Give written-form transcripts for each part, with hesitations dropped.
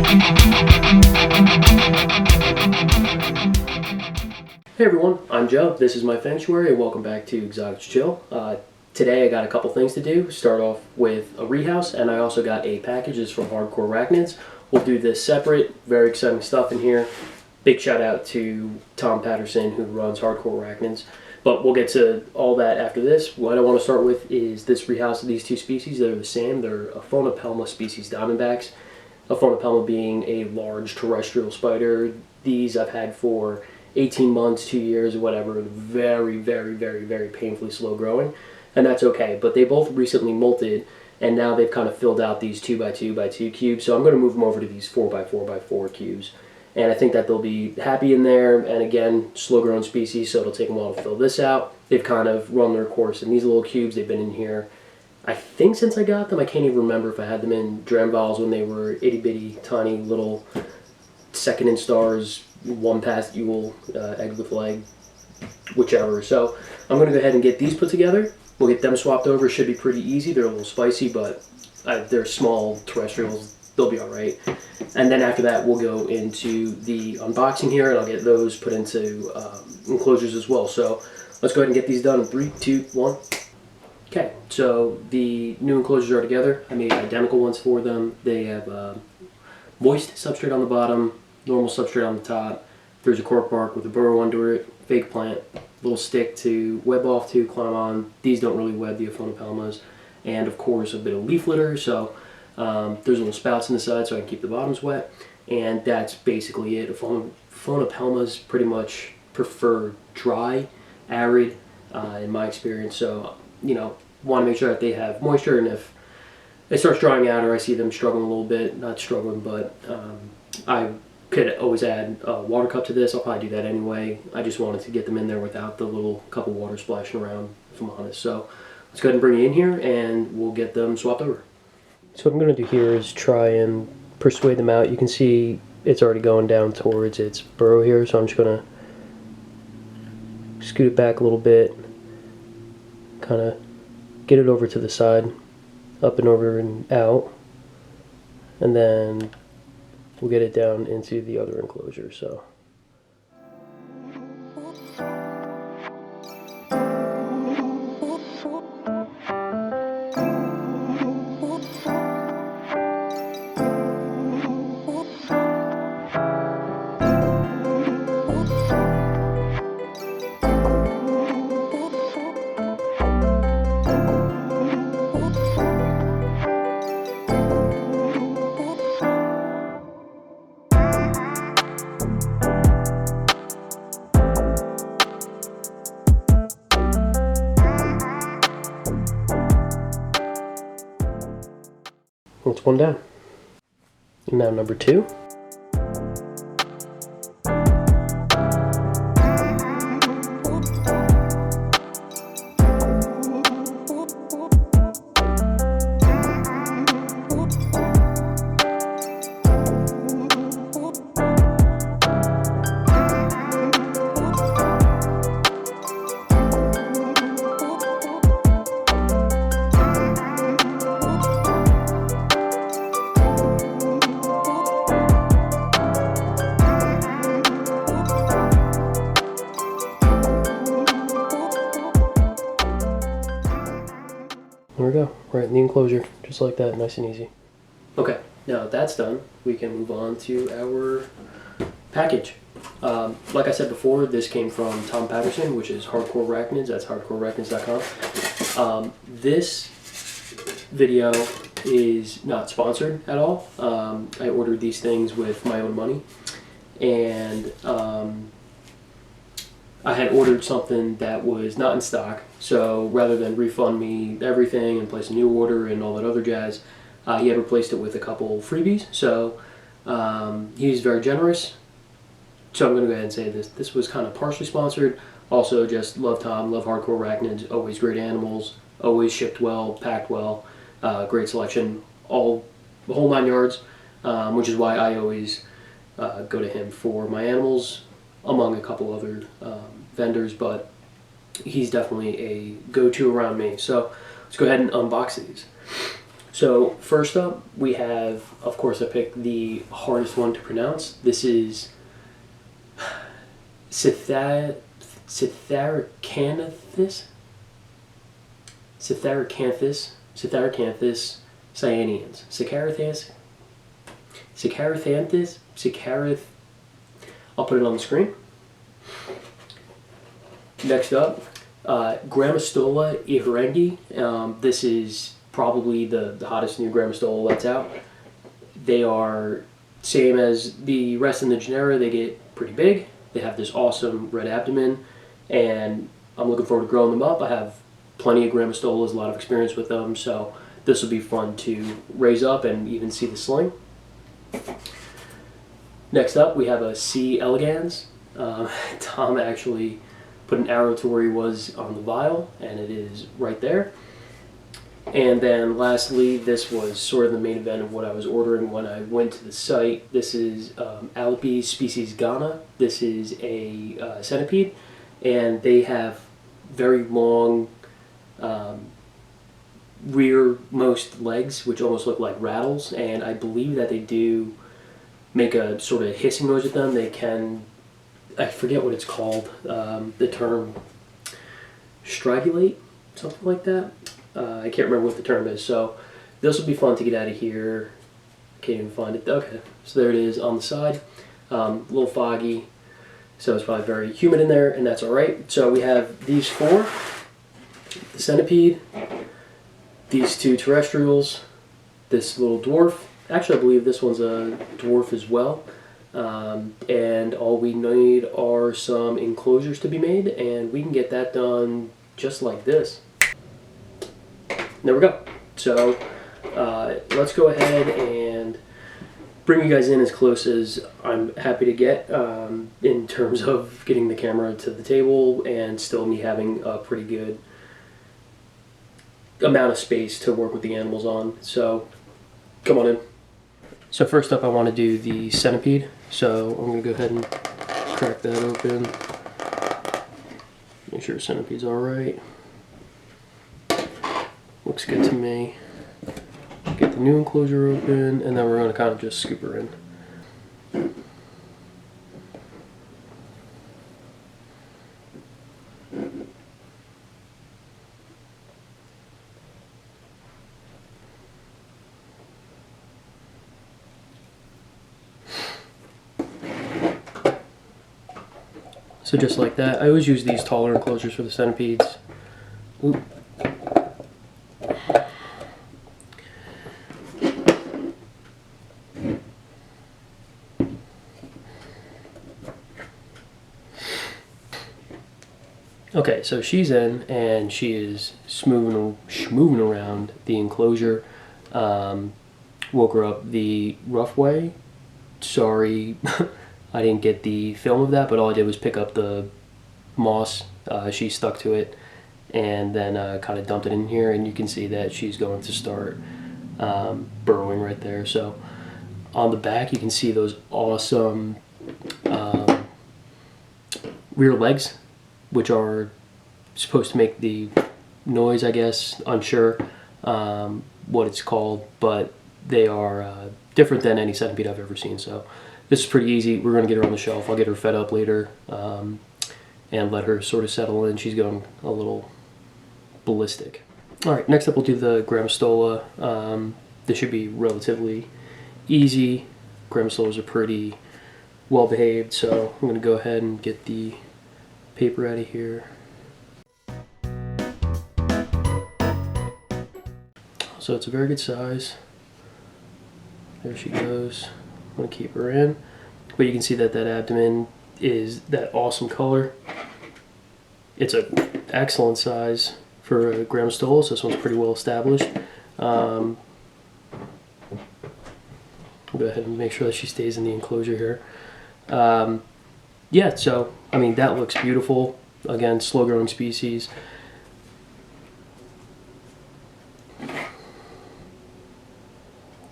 Hey everyone, I'm Joe. This is my Sanctuary and welcome back to Exotics Chill. Today I got a couple things to do. Start off with a rehouse, and I also got a package. It's from Hardcore Arachnids. We'll do this separate. Very exciting stuff in here. Big shout out to Tom Patterson who runs Hardcore Arachnids. But we'll get to all that after this. What I want to start with is this rehouse of these two species. They're the same. They're Aphonopelma species Diamondbacks. Aphonopelma being a large terrestrial spider. These I've had for 18 months, 2 years, or whatever. Very, very, very, very painfully slow growing. And that's okay. But they both recently molted, and now they've kind of filled out these 2x2x2 cubes. So I'm going to move them over to these 4x4x4 cubes. And I think that they'll be happy in there. And again, slow-growing species, so it'll take them a while to fill this out. They've kind of run their course in these little cubes. They've been in here, I think, since I got them. I can't even remember if I had them in dram vials when they were itty-bitty, tiny, little second instars, one past Ewell, egg with leg, whichever. So I'm going to go ahead and get these put together. We'll get them swapped over. Should be pretty easy. They're a little spicy, but they're small terrestrials. They'll be all right. And then after that, we'll go into the unboxing here, and I'll get those put into enclosures as well. So let's go ahead and get these done in 3, 2, 1. Okay, so the new enclosures are together. I made identical ones for them. They have moist substrate on the bottom, normal substrate on the top. There's a cork bark with a burrow under it, fake plant, little stick to web off to, climb on. These don't really web, the Aphonopelmas. And of course a bit of leaf litter, so there's little spouts in the side so I can keep the bottoms wet. And that's basically it. Aphonopelmas pretty much prefer dry, arid, in my experience. So, you know, want to make sure that they have moisture, and if it starts drying out or I see them struggling a little bit, not struggling, but I could always add a water cup to this. I'll probably do that anyway. I just wanted to get them in there without the little cup of water splashing around, if I'm honest. So let's go ahead and bring it in here and we'll get them swapped over. So what I'm going to do here is try and persuade them out. You can see it's already going down towards its burrow here, so I'm just going to scoot it back a little bit, kind of get it over to the side, up and over and out, and then we'll get it down into the other enclosure. So that's one down. And now number 2. There we go, right in the enclosure, just like that, nice and easy. Okay, now that that's done, we can move on to our package. Like I said before, this came from Tom Patterson, which is Hardcore Arachnids. That's hardcorearachnids.com. This video is not sponsored at all. I ordered these things with my own money, and I had ordered something that was not in stock, so rather than refund me everything and place a new order and all that other jazz, he had replaced it with a couple freebies. So he's very generous. So I'm going to go ahead and say this was kind of partially sponsored. Also, just love Tom, love Hardcore Arachnids, always great animals, always shipped well, packed well, great selection, the whole 9 yards, which is why I always go to him for my animals, among a couple other vendors, but he's definitely a go-to around me. So let's go ahead and unbox these. So first up, we have, of course, I picked the hardest one to pronounce. This is Citharacanthus Cyaneus. I'll put it on the screen. Next up, Grammostola Iheringi. This is probably the hottest new Grammostola that's out. They are same as the rest in the genera. They get pretty big. They have this awesome red abdomen, and I'm looking forward to growing them up. I have plenty of Grammostolas, a lot of experience with them, so this will be fun to raise up and even see the sling. Next up, we have a C. elegans. Tom actually put an arrow to where he was on the vial, and it is right there. And then lastly, this was sort of the main event of what I was ordering when I went to the site. This is Alipes species Ghana. This is a centipede, and they have very long rearmost legs, which almost look like rattles, and I believe that they do make a sort of hissing noise with them. They can, I forget what it's called, the term stridulate, something like that. I can't remember what the term is, so this will be fun to get out of here. Can't even find it. Okay, so there it is on the side. A little foggy, so it's probably very humid in there, and that's alright. So we have these four, the centipede, these two terrestrials, this little dwarf. Actually, I believe this one's a dwarf as well. And all we need are some enclosures to be made, and we can get that done just like this. There we go. So let's go ahead and bring you guys in as close as I'm happy to get in terms of getting the camera to the table and still me having a pretty good amount of space to work with the animals on. So come on in. So first up, I want to do the centipede. So I'm going to go ahead and crack that open. Make sure the centipede's alright. Looks good to me. Get the new enclosure open, and then we're going to kind of just scoop her in. So just like that. I always use these taller enclosures for the centipedes. Oop. Okay, so she's in, and she is schmooving around the enclosure. Woke her up the rough way. Sorry, I didn't get the film of that, but all I did was pick up the moss. She stuck to it, and then kind of dumped it in here, and you can see that she's going to start burrowing right there. So on the back, you can see those awesome rear legs, which are supposed to make the noise, I guess. Unsure what it's called, but they are different than any centipede I've ever seen. So this is pretty easy. We're going to get her on the shelf. I'll get her fed up later and let her sort of settle in. She's going a little ballistic. Alright, next up we'll do the Grammostola. This should be relatively easy. Grammostolas are pretty well behaved, so I'm going to go ahead and get the paper out of here. So it's a very good size. There she goes. I'm going to keep her in. But you can see that that abdomen is that awesome color. It's an excellent size for a Grammostola, so this one's pretty well established. I'll go ahead and make sure that she stays in the enclosure here. Yeah, so, I mean, that looks beautiful. Again, slow-growing species.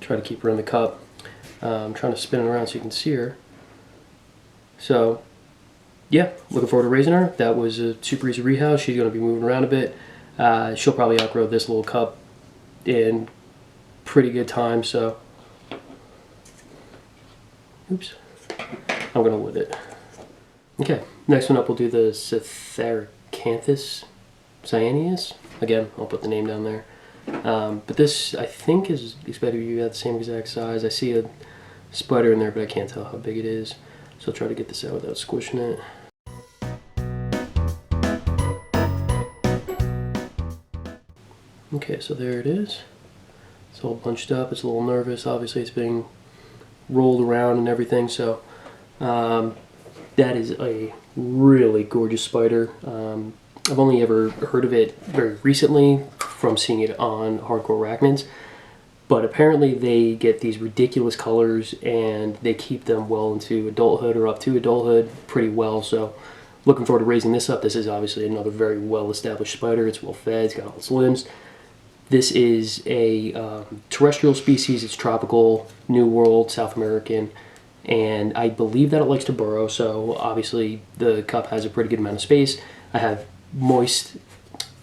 Try to keep her in the cup. I'm trying to spin it around so you can see her. So, yeah, looking forward to raising her. That was a super easy rehouse. She's going to be moving around a bit. She'll probably outgrow this little cup in pretty good time, so oops, I'm gonna lid it. Okay, next one up we'll do the Citharacanthus Cyaneus. Again, I'll put the name down there. But this, I think, is expected to be about the same exact size. I see a spider in there, but I can't tell how big it is. So I'll try to get this out without squishing it. Okay, so there it is. It's all bunched up. It's a little nervous. Obviously, it's being rolled around and everything. So that is a really gorgeous spider. I've only ever heard of it very recently from seeing it on Hardcore Arachnids. But apparently they get these ridiculous colors and they keep them well into adulthood or up to adulthood pretty well. So looking forward to raising this up. This is obviously another very well-established spider. It's well fed. It's got all its limbs. This is a terrestrial species. It's tropical, New World, South American, and I believe that it likes to burrow, so obviously the cup has a pretty good amount of space. I have moist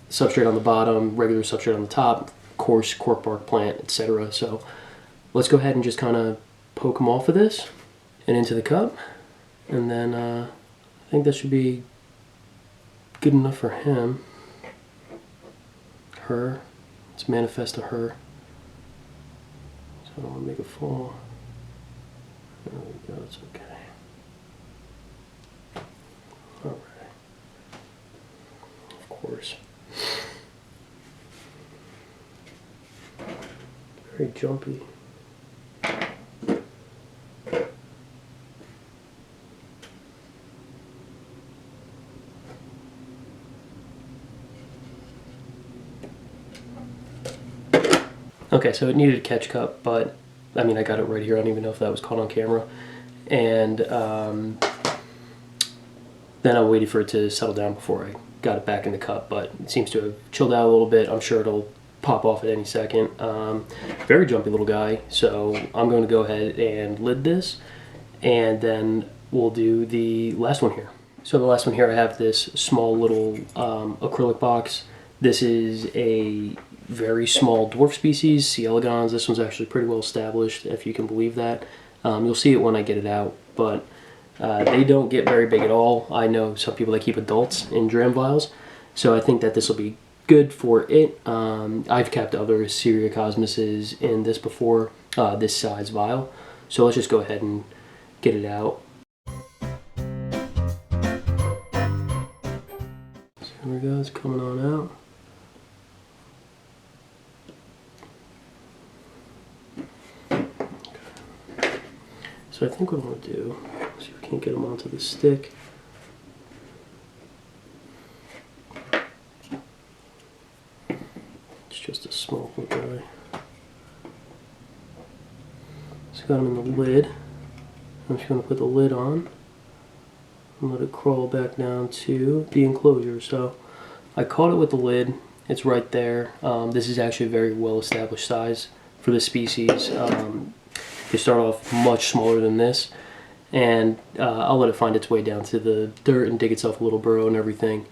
substrate on the bottom, regular substrate on the top, coarse cork bark plant, etc. So let's go ahead and just kind of poke them off of this and into the cup, and then I think that should be good enough for him. Her. Let's manifest a her. So I don't want to make it fall. There we go, it's okay. Alright. Of course. Very jumpy. Okay, so it needed a catch cup, but I mean, I got it right here. I don't even know if that was caught on camera. And then I waited for it to settle down before I got it back in the cup, but it seems to have chilled out a little bit. I'm sure it'll pop off at any second. Very jumpy little guy, so I'm going to go ahead and lid this, and then we'll do the last one here. So the last one here, I have this small little acrylic box. This is a very small dwarf species, C. elegans. This one's actually pretty well established, if you can believe that. You'll see it when I get it out, but they don't get very big at all. I know some people that keep adults in dram vials, so I think that this will be good for it. I've kept other Cyriocosmuses in this before, this size vial, so let's just go ahead and get it out. So here we go, it's coming on out. So I think what I'm going to do, see if we can't get them onto the stick. It's just a small little guy. So got him in the lid. I'm just going to put the lid on and let it crawl back down to the enclosure. So I caught it with the lid. It's right there. This is actually a very well established size for this species. They start off much smaller than this, and I'll let it find its way down to the dirt and dig itself a little burrow and everything.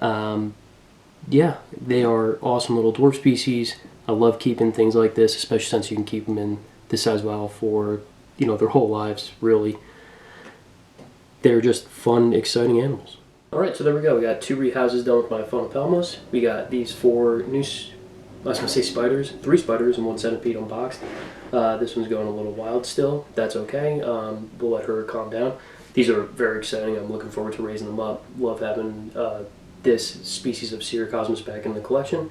Yeah, they are awesome little dwarf species. I love keeping things like this, especially since you can keep them in this size vial for, you know, their whole lives, really. They're just fun, exciting animals. Alright, so there we go. We got 2 rehouses done with my Aphonopelmas. We got these 4 new, I was going to say spiders, 3 spiders and 1 centipede unboxed. This one's going a little wild still. That's okay. We'll let her calm down. These are very exciting. I'm looking forward to raising them up. Love having this species of Cyriocosmus back in the collection.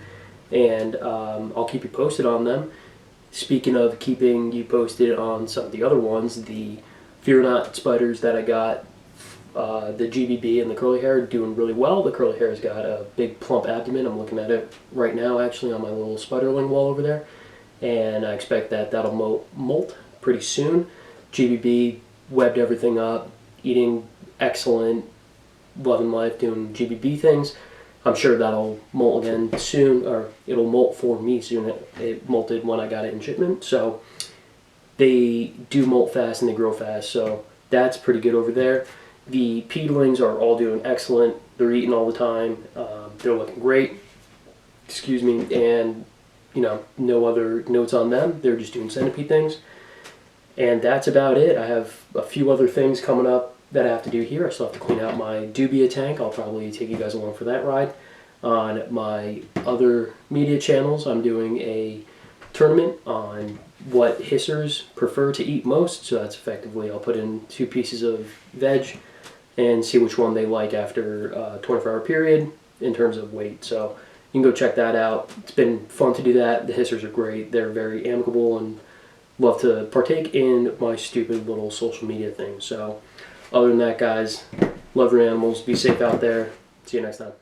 And I'll keep you posted on them. Speaking of keeping you posted on some of the other ones, the Fear Not spiders that I got, the GBB and the curly hair, are doing really well. The curly hair's got a big plump abdomen. I'm looking at it right now actually on my little spiderling wall over there. And I expect that that'll molt pretty soon. GBB webbed everything up, eating excellent, loving life, doing GBB things. I'm sure that'll molt again soon, or it'll molt for me soon. It molted when I got it in shipment, so they do molt fast and they grow fast, so that's pretty good over there. The peedlings are all doing excellent. They're eating all the time. They're looking great. Excuse me, and you know, no other notes on them. They're just doing centipede things. And that's about it. I have a few other things coming up that I have to do here. I still have to clean out my dubia tank. I'll probably take you guys along for that ride. On my other media channels, I'm doing a tournament on what hissers prefer to eat most. So that's effectively, I'll put in 2 pieces of veg and see which one they like after a 24-hour period in terms of weight. So you can go check that out. It's been fun to do that. The hissers are great. They're very amicable and love to partake in my stupid little social media thing. So other than that, guys, love your animals. Be safe out there. See you next time.